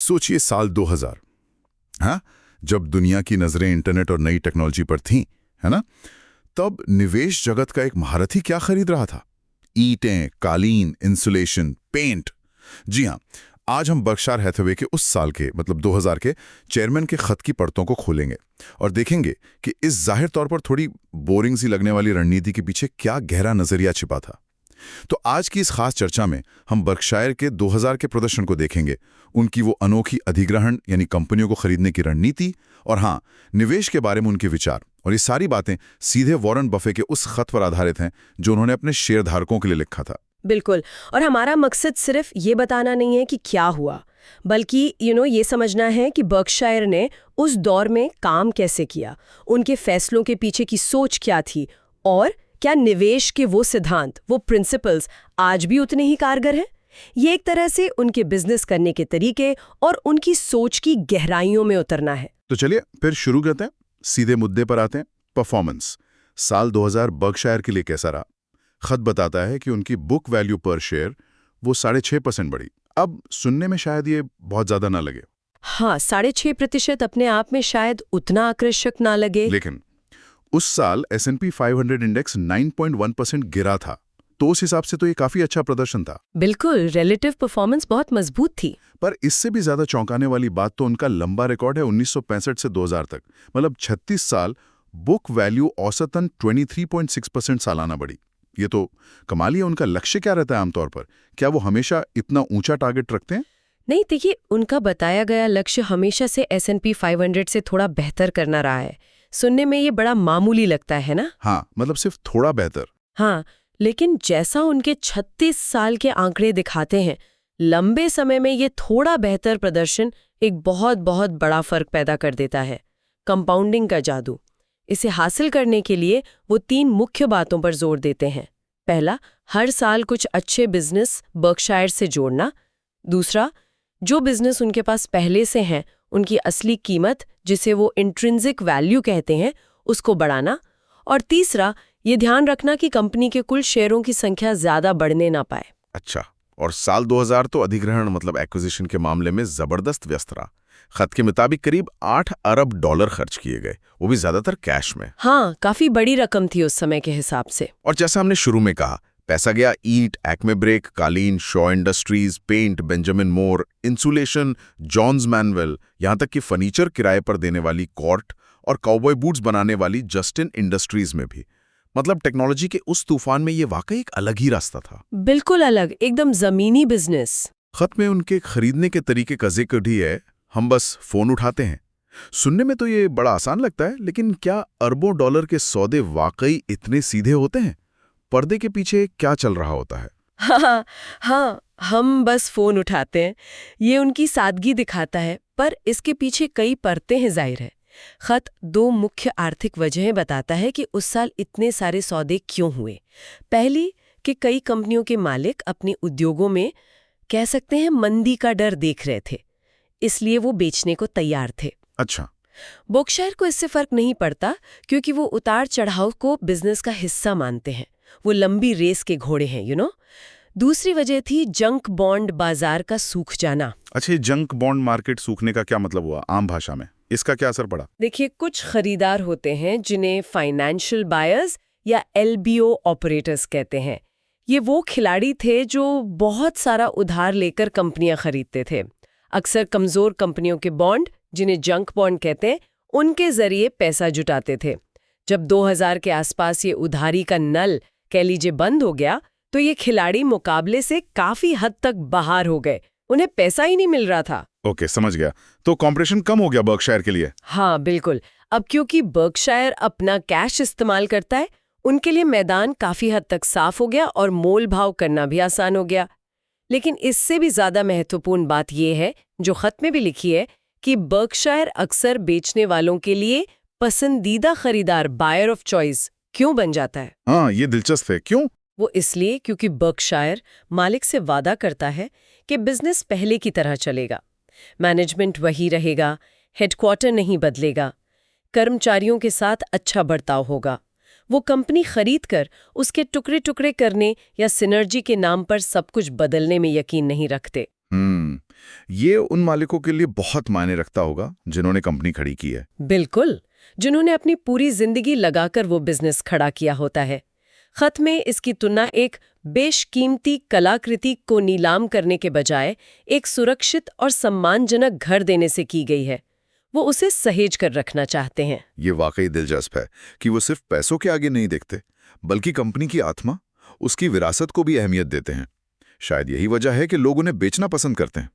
सोचिए साल 2000, हाँ, जब दुनिया की नजरें इंटरनेट और नई टेक्नोलॉजी पर थीं, है ना? तब निवेश जगत का एक महारथी क्या खरीद रहा था? ईंटें, कालीन, इंसुलेशन, पेंट। जी हाँ, आज हम बर्कशायर हैथवे के उस साल के मतलब 2000 के चेयरमैन के खत की परतों को खोलेंगे और देखेंगे कि इस जाहिर तौर पर थोड़ी बोरिंग सी लगने वाली रणनीति के पीछे क्या गहरा नजरिया छिपा था। तो आज की इस खास चर्चा में हम बर्कशायर के 2000 के प्रदर्शन को देखेंगे, उनकी वो अनोखी अधिग्रहण यानी कंपनियों को खरीदने की रणनीति, और हाँ, निवेश के बारे में उनके विचार। और ये सारी बातें सीधे वॉरेन बफे के उस खत पर आधारित हैं जो उन्होंने अपने शेयरधारकों के लिए लिखा था। बिल्कुल। और हमारा मकसद सिर्फ ये बताना नहीं है कि क्या हुआ, बल्कि ये समझना है कि बर्कशायर ने उस दौर में काम कैसे किया, उनके फैसलों के पीछे की सोच क्या थी, और क्या निवेश के वो सिद्धांत, वो प्रिंसिपल्स आज भी उतने ही कारगर हैं। ये एक तरह से उनके बिजनेस करने के तरीके और उनकी सोच की गहराइयों में उतरना है। तो चलिए फिर शुरू करते हैं, सीधे मुद्दे पर आते हैं। परफॉर्मेंस साल 2000 बर्कशायर के लिए कैसा रहा? खत बताता है कि उनकी बुक वैल्यू पर शेयर वो 6.5% बढ़ी। अब सुनने में शायद ये बहुत ज्यादा ना लगे। हाँ, 6.5% अपने आप में शायद उतना आकर्षक ना लगे, लेकिन उस साल S&P 500 इंडेक्स 9.1% गिरा था, तो उस हिसाब से तो ये काफी अच्छा प्रदर्शन था। बिल्कुल, रिलेटिव परफॉर्मेंस बहुत मजबूत थी। पर इससे भी ज्यादा चौंकाने वाली बात तो उनका लंबा रिकॉर्ड है 1965 से 2000 तक, मतलब 36 साल बुक वैल्यू औसतन 23.6% सालाना बढ़ी। ये तो कमाल ही है। उनका लक्ष्य क्या रहता है आमतौर पर? क्या वो हमेशा इतना ऊंचा टारगेट रखते हैं? नहीं, देखिए, उनका बताया गया लक्ष्य हमेशा से S&P 500 से थोड़ा बेहतर करना रहा है। सुनने में ये बड़ा मामूली लगता है ना? हाँ, मतलब सिर्फ थोड़ा बेहतर। हाँ, लेकिन जैसा उनके 36 साल के आंकड़े दिखाते हैं, लंबे समय में ये थोड़ा बेहतर प्रदर्शन एक बहुत बहुत बड़ा फर्क पैदा कर देता है। कंपाउंडिंग का जादू। इसे हासिल करने के लिए वो 3 मुख्य बातों पर जोर देते हैं। पहला, हर साल कुछ अच्छे बिजनेस बर्कशायर से जोड़ना। दूसरा, जो बिजनेस उनके पास पहले से हैं, उनकी असली कीमत, जिसे वो इंट्रिंसिक वैल्यू कहते हैं, उसको बढ़ाना। और तीसरा, ये ध्यान रखना कि कंपनी के कुल शेयरों की संख्या ज्यादा बढ़ने ना पाए। अच्छा, और साल 2000 तो अधिग्रहण मतलब एक्विजिशन के मामले में जबरदस्त व्यस्त रहा। खत के मुताबिक करीब $8 अरब खर्च किए गए, वो भी ज्यादातर कैश में। हाँ, काफी बड़ी रकम थी उस समय के हिसाब से। और जैसा हमने शुरू में कहा, पैसा गया ईंट, एक्मे ब्रेक, कालीन, शॉ इंडस्ट्रीज, पेंट, बेंजामिन मोर, इंसुलेशन, जॉन्स मैनुअल, यहां तक कि फर्नीचर किराए पर देने वाली कॉर्ट और काउबॉय बूट्स बनाने वाली जस्टिन इंडस्ट्रीज में भी। मतलब टेक्नोलॉजी के उस तूफान में ये वाकई एक अलग ही रास्ता था। बिल्कुल अलग, एकदम जमीनी बिजनेस। खत में उनके खरीदने के तरीके का जिक्र भी है। हम बस फोन उठाते हैं। सुनने में तो ये बड़ा आसान लगता है, लेकिन क्या अरबों डॉलर के सौदे वाकई इतने सीधे होते हैं? पर्दे के पीछे क्या चल रहा होता है? हाँ हाँ, हम बस फोन उठाते हैं, ये उनकी सादगी दिखाता है, पर इसके पीछे कई परतें हैं, जाहिर है। खत 2 मुख्य आर्थिक वजहें बताता है कि उस साल इतने सारे सौदे क्यों हुए। पहली, कि कई कंपनियों के मालिक अपने उद्योगों में, कह सकते हैं, मंदी का डर देख रहे थे, इसलिए वो बेचने को तैयार थे। अच्छा। बर्कशायर को इससे फर्क नहीं पड़ता, क्योंकि वो उतार चढ़ाव को बिजनेस का हिस्सा मानते हैं। वो लंबी रेस के घोड़े हैं। दूसरी वजह थी जंक बॉन्ड बाजार का सूख जाना। अच्छा, जंक बॉन्ड मार्केट सूखने का क्या मतलब हुआ आम भाषा में? इसका क्या असर पड़ा? देखिए, कुछ खरीदार होते हैं जिन्हें फाइनेंशियल बायर्स या LBO ऑपरेटर्स कहते हैं। ये वो खिलाड़ी थे जो बहुत सारा उधार लेकर कंपनियां खरीदते थे। अक्सर कमजोर कंपनियों के बॉन्ड, जिन्हें जंक बॉन्ड कहते हैं, उनके जरिए पैसा जुटाते थे। जब 2000 के आसपास ये उधारी का नल, कह लीजिए, बंद हो गया, तो ये खिलाड़ी मुकाबले से काफी हद तक बाहर हो गए। उन्हें पैसा ही नहीं मिल रहा था। ओके, समझ गया। तो कॉम्पिटिशन कम हो गया बर्कशायर के लिए? हाँ, बिल्कुल। अब क्योंकि बर्कशायर अपना कैश इस्तेमाल करता है, उनके लिए मैदान काफी हद तक साफ हो गया और मोल भाव करना भी आसान हो गया। लेकिन इससे भी ज्यादा महत्वपूर्ण बात यह है, जो खत में भी लिखी है, कि बर्कशायर अक्सर बेचने वालों के लिए पसंदीदा खरीदार, बायर ऑफ चॉइस, क्यों बन जाता है? हाँ, ये दिलचस्प है। क्यों? वो इसलिए क्योंकि बर्कशायर मालिक से वादा करता है कि बिजनेस पहले की तरह चलेगा, मैनेजमेंट वही रहेगा, हेडक्वार्टर नहीं बदलेगा, कर्मचारियों के साथ अच्छा बर्ताव होगा। वो कंपनी खरीद कर उसके टुकड़े टुकड़े करने या सिनर्जी के नाम पर सब कुछ बदलने में यकीन नहीं रखते। ये उन मालिकों के लिए बहुत मायने रखता होगा जिन्होंने कंपनी खड़ी की है। बिल्कुल, जिन्होंने अपनी पूरी जिंदगी लगाकर वो बिजनेस खड़ा किया होता है। खत में इसकी तुलना एक बेशकीमती कलाकृति को नीलाम करने के बजाय एक सुरक्षित और सम्मानजनक घर देने से की गई है। वो उसे सहेज कर रखना चाहते हैं। ये वाकई दिलचस्प है कि वो सिर्फ पैसों के आगे नहीं देखते, बल्कि कंपनी की आत्मा, उसकी विरासत को भी अहमियत देते हैं। शायद यही वजह है कि लोग उन्हें बेचना पसंद करते हैं।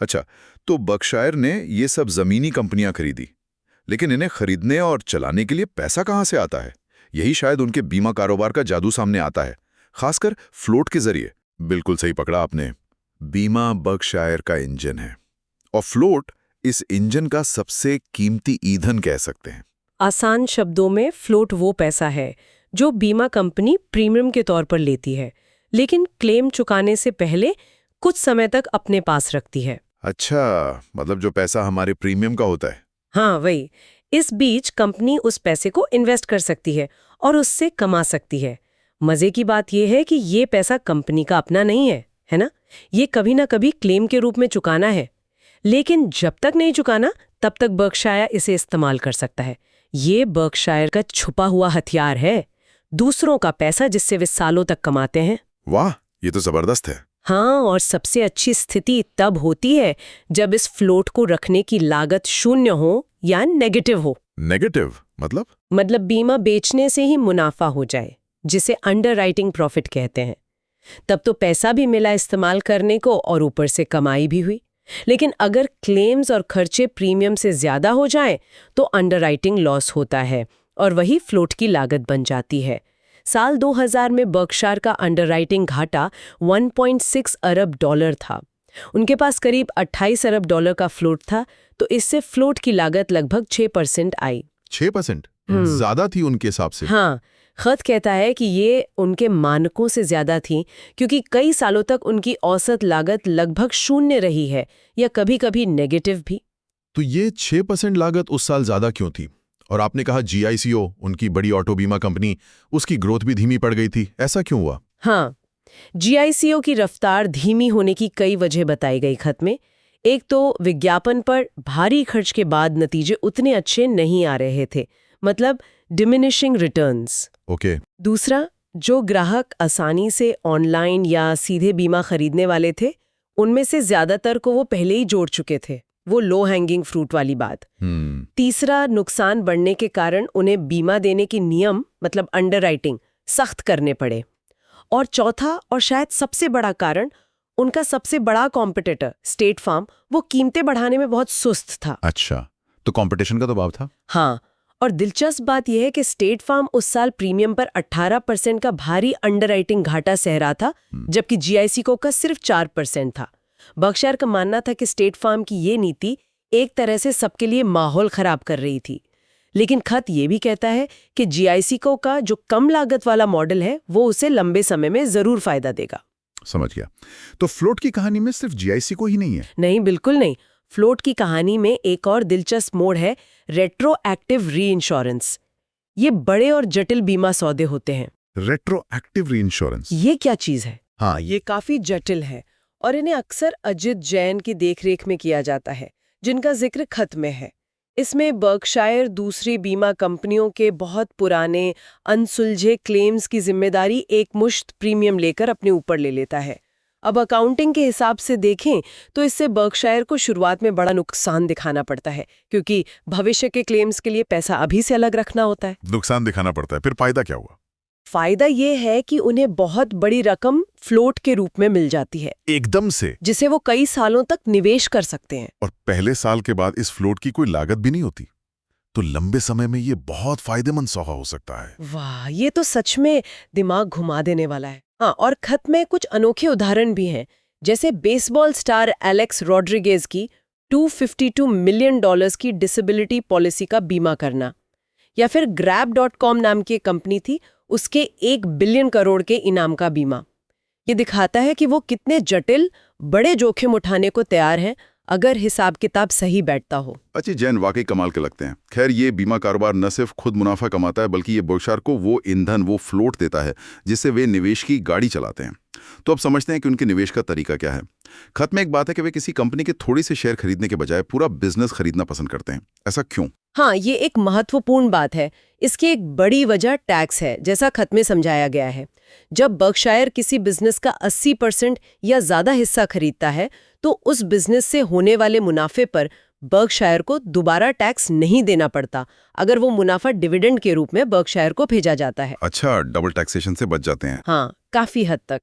अच्छा, तो बर्कशायर ने ये सब जमीनी कंपनियां खरीदी, लेकिन इन्हें खरीदने और चलाने के लिए पैसा कहाँ से आता है? यही शायद उनके बीमा कारोबार का जादू सामने आता है, खासकर फ्लोट के जरिए। बिल्कुल सही पकड़ा आपने। बीमा बर्कशायर का इंजन है और फ्लोट इस इंजन का सबसे कीमती ईंधन कह सकते हैं। आसान शब्दों में फ्लोट वो पैसा है जो बीमा कंपनी प्रीमियम के तौर पर लेती है, लेकिन क्लेम चुकाने से पहले कुछ समय तक अपने पास रखती है। अच्छा, मतलब जो पैसा हमारे प्रीमियम का होता है। हाँ, वही। इस बीच कंपनी उस पैसे को इन्वेस्ट कर सकती है और उससे कमा सकती है। मजे की बात यह है कि ये पैसा कंपनी का अपना नहीं है ना? ये कभी ना कभी क्लेम के रूप में चुकाना है, लेकिन जब तक नहीं चुकाना तब तक बर्कशायर इसे इस्तेमाल कर सकता है। ये बर्कशायर का छुपा हुआ हथियार है, दूसरों का पैसा जिससे वे सालों तक कमाते हैं। वाह, ये तो जबरदस्त है। हाँ, और सबसे अच्छी स्थिति तब होती है जब इस फ्लोट को रखने की लागत शून्य हो या नेगेटिव हो। नेगेटिव मतलब? मतलब बीमा बेचने से ही मुनाफा हो जाए, जिसे अंडरराइटिंग प्रॉफिट कहते हैं। तब तो पैसा भी मिला इस्तेमाल करने को और ऊपर से कमाई भी हुई। लेकिन अगर क्लेम्स और खर्चे प्रीमियम से ज्यादा हो जाएं, तो अंडरराइटिंग लॉस होता है और वही फ्लोट की लागत बन जाती है। साल 2000 में बर्कशायर का अंडरराइटिंग घाटा 1.6 अरब डॉलर था। उनके पास करीब 28 अरब डॉलर का फ्लोट था, तो इससे फ्लोट की लागत लगभग 6% आई। 6%? ज्यादा थी उनके हिसाब से। हाँ, खत कहता है कि ये उनके मानकों से ज्यादा थी, क्योंकि कई सालों तक उनकी औसत लागत लगभग शून्य रही है या कभी-कभी नेगेटिव भी। तो ये 6% लागत उस साल ज्यादा क्यों थी? और आपने कहा GICO, उनकी बड़ी ऑटो बीमा कंपनी, उसकी ग्रोथ भी धीमी पड़ गई थी, ऐसा क्यों हुआ? हाँ, GICO की रफ्तार धीमी होने की कई वजह बताई गई खत में। एक तो विज्ञापन पर भारी खर्च के बाद नतीजे उतने अच्छे नहीं आ रहे थे, मतलब डिमिनिशिंग रिटर्न्स। ओके। दूसरा, जो ग्राहक आसानी से ऑनलाइन या सीधे बीमा खरीदने वाले थे, उनमें से ज्यादातर को वो पहले ही जोड़ चुके थे, वो लो हैंगिंग फ्रूट वाली बात। तीसरा, नुकसान बढ़ने के कारण उन्हें बीमा देने के नियम, मतलब अंडरराइटिंग, सख्त करने पड़े। और चौथा और शायद सबसे बड़ा कारण, उनका सबसे बड़ा कॉम्पिटिटर स्टेट फार्म, वो कीमतें बढ़ाने में बहुत सुस्त था। अच्छा, तो कंपटीशन का दबाव था। हाँ, और दिलचस्प बात यह है कि स्टेट फार्म उस साल प्रीमियम पर 18% का भारी अंडरराइटिंग घाटा सह रहा था, जबकि GICO का सिर्फ 4% था। बर्कशायर का मानना था कि स्टेट फार्म की ये नीति एक तरह से सबके लिए माहौल खराब कर रही थी। लेकिन खत ये भी कहता है कि GICO का जो कम लागत वाला मॉडल है, वो उसे लंबे समय में जरूर फायदा देगा। समझ गया। तो फ्लोट की कहानी में सिर्फ GICO ही नहीं है? नहीं, बिल्कुल नहीं। फ्लोट की कहानी में एक और दिलचस्प मोड़ है, रेट्रोएक्टिव रीइंश्योरेंस। ये बड़े और जटिल बीमा सौदे होते हैं। Retroactive reinsurance? ये क्या चीज है? हाँ, ये काफी जटिल है और इन्हें अक्सर अजित जैन की देखरेख में किया जाता है, जिनका जिक्र खत में है। इसमें बर्कशायर दूसरी बीमा कंपनियों के बहुत पुराने अनसुलझे क्लेम्स की जिम्मेदारी एक मुश्त प्रीमियम लेकर अपने ऊपर ले लेता है। अब अकाउंटिंग के हिसाब से देखें तो इससे बर्कशायर को शुरुआत में बड़ा नुकसान दिखाना पड़ता है, क्योंकि भविष्य के क्लेम्स के लिए पैसा अभी से अलग रखना होता है। नुकसान दिखाना पड़ता है, फिर फायदा क्या हुआ? फायदा ये है कि उन्हें बहुत बड़ी रकम फ्लोट के रूप में मिल जाती है, एकदम से, जिसे वो कई सालों तक निवेश कर सकते हैं। और पहले साल के बाद इस फ्लोट की कोई लागत भी नहीं होती, तो लंबे समय में ये बहुत फायदेमंद सौदा हो सकता है। वाह, ये तो सच में दिमाग घुमा देने वाला है। हाँ, और खत में कुछ अनोखे उदाहरण भी हैं, जैसे बेसबॉल स्टार एलेक्स रॉड्रिगेज की $252 मिलियन की डिसेबिलिटी पॉलिसी का बीमा करना, या फिर grab.com नाम की कंपनी थी, उसके 1 बिलियन करोड़ के इनाम का बीमा। ये दिखाता है कि वो कितने जटिल, बड़े जोखिम उठाने को तैयार हैं, अगर हिसाब किताब सही बैठता हो। अच्छी जैन वाकई कमाल के लगते हैं। खैर, ये बीमा कारोबार न सिर्फ खुद मुनाफा कमाता है बल्कि ये बर्कशायर को वो ईंधन, वो फ्लोट देता है जिससे वे निवेश की गाड़ी चलाते हैं। तो अब समझते हैं कि उनके निवेश का तरीका क्या है। खत में एक बात है कि वे किसी कंपनी के थोड़ी से शेयर खरीदने के बजाय पूरा बिजनेस खरीदना पसंद करते हैं। ऐसा क्यों? हाँ, ये एक महत्वपूर्ण बात है। इसकी एक बड़ी वजह टैक्स है, जैसा खत में समझाया गया है। जब बर्कशायर किसी बिजनेस का 80% या ज्यादा हिस्सा खरीदता है तो उस बिजनेस से होने वाले मुनाफे पर बर्कशायर को दोबारा टैक्स नहीं देना पड़ता अगर वो मुनाफा डिविडेंड के रूप में बर्कशायर को भेजा जाता है। अच्छा, डबल टैक्सेशन से बच जाते हैं। हाँ, काफी हद तक।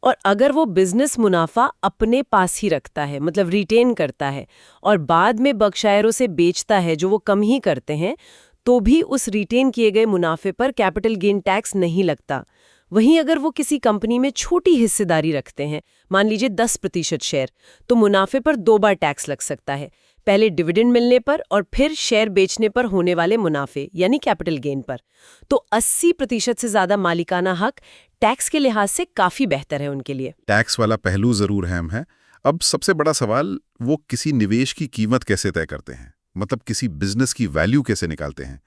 और अगर वो बिजनेस मुनाफा अपने पास ही रखता है, मतलब रिटेन करता है, और बाद में बर्कशायरों से बेचता है जो वो कम ही करते हैं, तो भी उस रिटेन किए गए मुनाफे पर कैपिटल गेन टैक्स नहीं लगता। वहीं अगर वो किसी कंपनी में छोटी हिस्सेदारी रखते हैं, मान लीजिए 10% शेयर, तो मुनाफे पर 2 बार टैक्स लग सकता है, पहले डिविडेंड मिलने पर और फिर शेयर बेचने पर होने वाले मुनाफे यानी कैपिटल गेन पर। तो 80% से ज्यादा मालिकाना हक टैक्स के लिहाज से काफी बेहतर है उनके लिए। टैक्स वाला पहलू जरूर अहम है। अब सबसे बड़ा सवाल, वो किसी निवेश की कीमत कैसे तय करते हैं? मतलब किसी बिजनेस की वैल्यू कैसे निकालते हैं?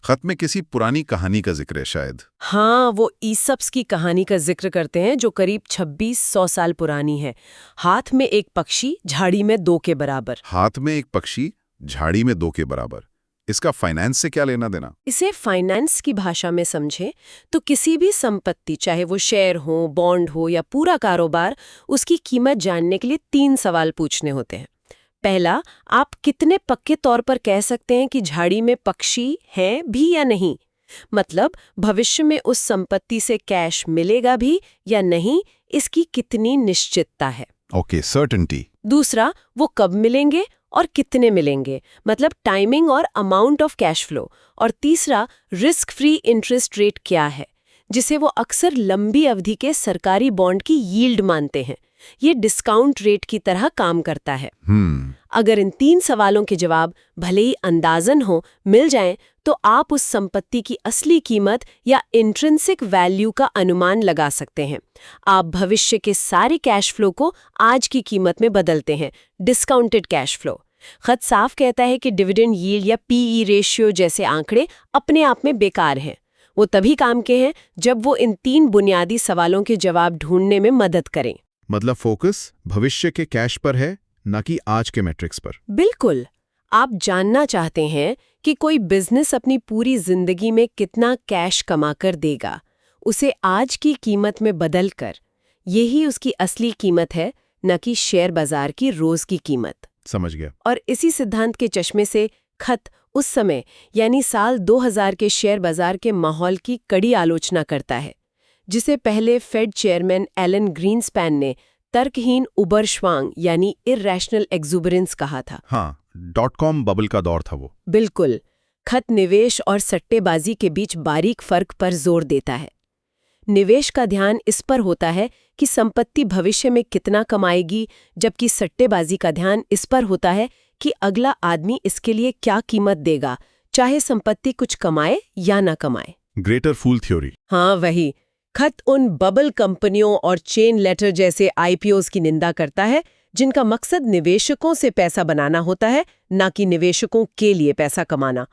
खत में किसी पुरानी कहानी का जिक्र है शायद। हाँ, वो ईसप्स की कहानी का जिक्र करते हैं जो करीब 2600 साल पुरानी है। हाथ में एक पक्षी, झाड़ी में 2 के बराबर। हाथ में एक पक्षी, झाड़ी में 2 के बराबर। इसका फाइनेंस से क्या लेना देना? इसे फाइनेंस की भाषा में समझें तो किसी भी संपत्ति, चाहे वो शेयर हो, बॉन्ड हो या पूरा कारोबार, उसकी कीमत जानने के लिए 3 सवाल पूछने होते हैं। पहला, आप कितने पक्के तौर पर कह सकते हैं कि झाड़ी में पक्षी हैं भी या नहीं? मतलब भविष्य में उस संपत्ति से कैश मिलेगा भी या नहीं, इसकी कितनी निश्चितता है? Okay, certainty. दूसरा, वो कब मिलेंगे और कितने मिलेंगे, मतलब टाइमिंग और अमाउंट ऑफ कैश फ्लो। और तीसरा, रिस्क फ्री इंटरेस्ट रेट क्या है, जिसे वो अक्सर लंबी अवधि के सरकारी बॉन्ड की यील्ड मानते हैं। ये डिस्काउंट रेट की तरह काम करता है। अगर इन 3 सवालों के जवाब भले ही अंदाजन हो मिल जाएं, तो आप उस संपत्ति की असली कीमत या इंट्रिंसिक वैल्यू का अनुमान लगा सकते हैं। आप भविष्य के सारे कैश फ्लो को आज की कीमत में बदलते हैं, डिस्काउंटेड कैश फ्लो। खत साफ कहता है कि डिविडेंड यील्ड या पीई रेशियो जैसे आंकड़े अपने आप में बेकार हैं। वो तभी काम के हैं जब वो इन 3 बुनियादी सवालों के जवाब ढूंढने में मदद करें। मतलब फोकस भविष्य के कैश पर है, न कि आज के मैट्रिक्स पर। बिल्कुल। आप जानना चाहते हैं कि कोई बिजनेस अपनी पूरी जिंदगी में कितना कैश कमाकर देगा, उसे आज की कीमत में बदलकर। यही उसकी असली कीमत है, न कि शेयर बाजार की रोज की कीमत। समझ गया। और इसी सिद्धांत के चश्मे से खत उस समय यानी साल 2000 के शेयर बाजार के माहौल की कड़ी आलोचना करता है, जिसे पहले फेड चेयरमैन एलन ग्रीनस्पैन ने तर्कहीन उबरश्वांग यानी इरैशनल एक्सुबरेंस कहा था। हाँ, .com बबल का दौर था वो। बिल्कुल। खत निवेश और सट्टेबाजी के बीच बारीक फर्क पर जोर देता है। निवेश का ध्यान इस पर होता है कि संपत्ति भविष्य में कितना कमाएगी, जबकि सट्टेबाजी का ध्यान इस पर होता है कि अगला आदमी इसके लिए क्या कीमत देगा, चाहे संपत्ति कुछ कमाए या ना कमाए। Greater fool theory. हाँ, वही। खत उन बबल कंपनियों और चेन लेटर जैसे आईपीओज की निंदा करता है जिनका मकसद निवेशकों से पैसा बनाना होता है, ना कि निवेशकों के लिए पैसा कमाना।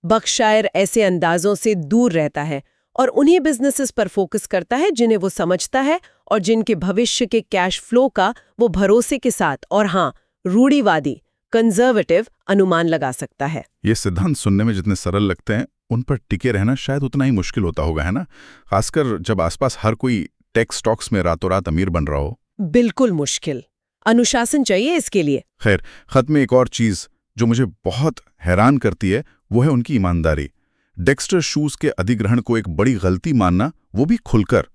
बर्कशायर ऐसे अंदाजों से दूर रहता है और उन्हीं बिजनेसेस पर फोकस करता है जिन्हें वो समझता है और जिनके भविष्य के कैश फ्लो का वो भरोसे के साथ और हाँ, रूढ़िवादी कंजर्वेटिव अनुमान लगा सकता है। ये सिद्धांत सुनने में जितने सरल लगते हैं, उन पर टिके रहना शायद उतना ही मुश्किल होता होगा, है ना? खासकर जब आसपास हर कोई टेक स्टॉक्स में रातों रात अमीर बन रहा हो। बिल्कुल मुश्किल। अनुशासन चाहिए इसके लिए। खैर, खत में एक और चीज जो मुझे बहुत हैरान करती है वो है उनकी ईमानदारी। डेक्स्टर शूज के अधिग्रहण को एक बड़ी गलती मानना, वो भी खुलकर।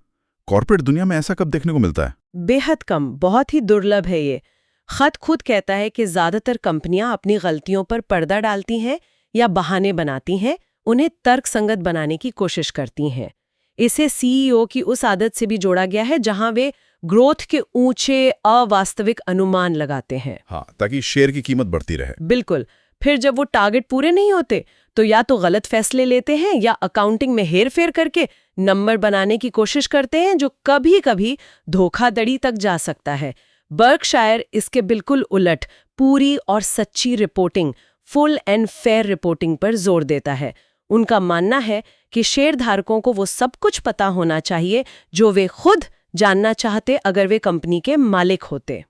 कॉर्पोरेट दुनिया में ऐसा कब देखने को मिलता है? बेहद कम, बहुत ही दुर्लभ है ये। खत खुद कहता है कि ज्यादातर कंपनियां अपनी गलतियों पर पर्दा डालती हैं या बहाने बनाती हैं, उन्हें तर्कसंगत बनाने की कोशिश करती हैं। इसे सीईओ की उस आदत से भी जोड़ा गया है जहां वे ग्रोथ के ऊंचे अवास्तविक अनुमान लगाते हैं। हाँ, ताकि शेयर की कीमत बढ़ती रहे। बिल्कुल। फिर जब वो टारगेट पूरे नहीं होते तो या तो गलत फैसले लेते हैं या अकाउंटिंग में हेरफेर करके नंबर बनाने की कोशिश करते हैं, जो कभी-कभी धोखाधड़ी तक जा सकता है। बर्कशायर इसके बिल्कुल उलट पूरी और सच्ची reporting, full and fair reporting पर जोर देता है। उनका मानना है कि शेयरधारकों को वो सब कुछ पता होना चाहिए जो वे खुद जानना चाहते अगर वे कंपनी के मालिक होते।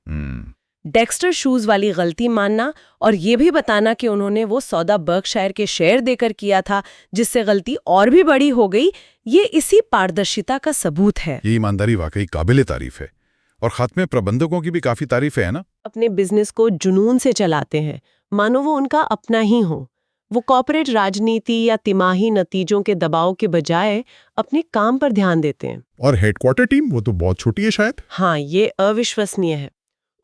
डेक्स्टर शूज वाली गलती मानना और ये भी बताना कि उन्होंने वो सौदा बर्कशायर के शेयर देकर किया था जिससे गलती और भी बड़ी हो गई, ये इसी पारदर्शिता का सबूत है। ये ईमानदारी वाकई काबिले तारीफ है। और खाते में प्रबंधकों की भी काफी तारीफ है ना? अपने बिजनेस को जुनून से चलाते हैं, मानो वो उनका अपना ही हो। वो कॉर्पोरेट राजनीति या तिमाही नतीजों के दबाव के बजाय अपने काम पर ध्यान देते हैं। और हेडक्वार्टर टीम वो तो बहुत छोटी है शायद। हाँ, ये अविश्वसनीय है।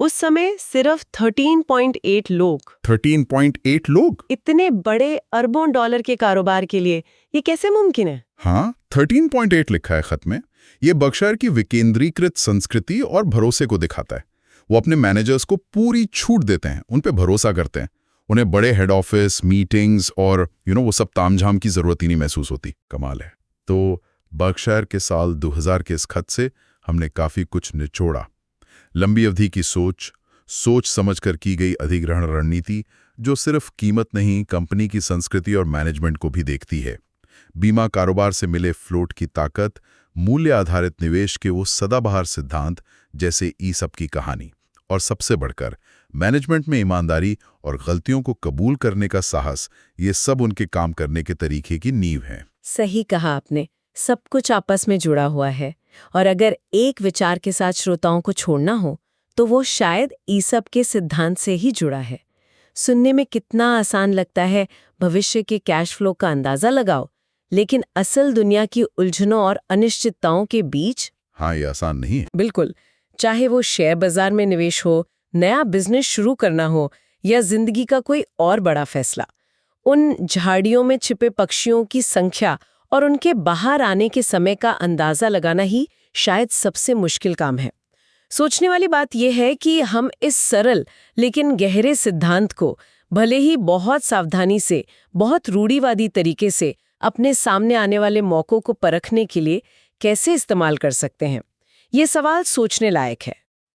उस समय सिर्फ 13.8 लोग। 13.8 लोग? इतने बड़े अरबों डॉलर के कारोबार के लिए ये कैसे मुमकिन है? हाँ, 13.8 लिखा है खत में। ये बर्कशायर की विकेंद्रीकृत संस्कृति और भरोसे को दिखाता है। वो अपने मैनेजर्स को पूरी छूट देते हैं, उन पे भरोसा करते हैं। उन्हें बड़े हेड ऑफिस, मीटिंग्स और वो सब तामझाम की जरूरत ही नहीं महसूस होती। कमाल है। तो बर्कशायर के साल 2000 के इस खत से हमने काफी कुछ निचोड़ा। लंबी अवधि की सोच समझकर की गई अधिग्रहण रणनीति जो सिर्फ कीमत नहीं, कंपनी की संस्कृति और मैनेजमेंट को भी देखती है। बीमा कारोबार से मिले फ्लोट की ताकत, मूल्य आधारित निवेश के वो सदाबहार सिद्धांत जैसे ईसप की कहानी, और सबसे बढ़कर मैनेजमेंट में ईमानदारी और गलतियों को कबूल करने का साहस, ये सब उनके काम करने के तरीके की नींव है। सही कहा आपने, सब कुछ आपस में जुड़ा हुआ है। और अगर एक विचार के साथ श्रोताओं को छोड़ना हो तो वो शायद ईसप के सिद्धांत से ही जुड़ा है। सुनने में कितना आसान लगता है, भविष्य के कैश फ्लो का अंदाजा लगाओ, लेकिन असल दुनिया की उलझनों और अनिश्चितताओं के बीच हाँ, ये आसान नहीं है। बिल्कुल, चाहे वो शेयर बाजार में निवेश हो, नया बिजनेस शुरू करना हो या जिंदगी का कोई और बड़ा फैसला, उन झाड़ियों में छिपे पक्षियों की संख्या और उनके बाहर आने के समय का अंदाजा लगाना ही शायद सबसे मुश्किल काम है। सोचने वाली बात यह है कि हम इस सरल लेकिन गहरे सिद्धांत को भले ही बहुत सावधानी से, बहुत रूढ़िवादी तरीके से अपने सामने आने वाले मौकों को परखने के लिए कैसे इस्तेमाल कर सकते हैं। ये सवाल सोचने लायक है।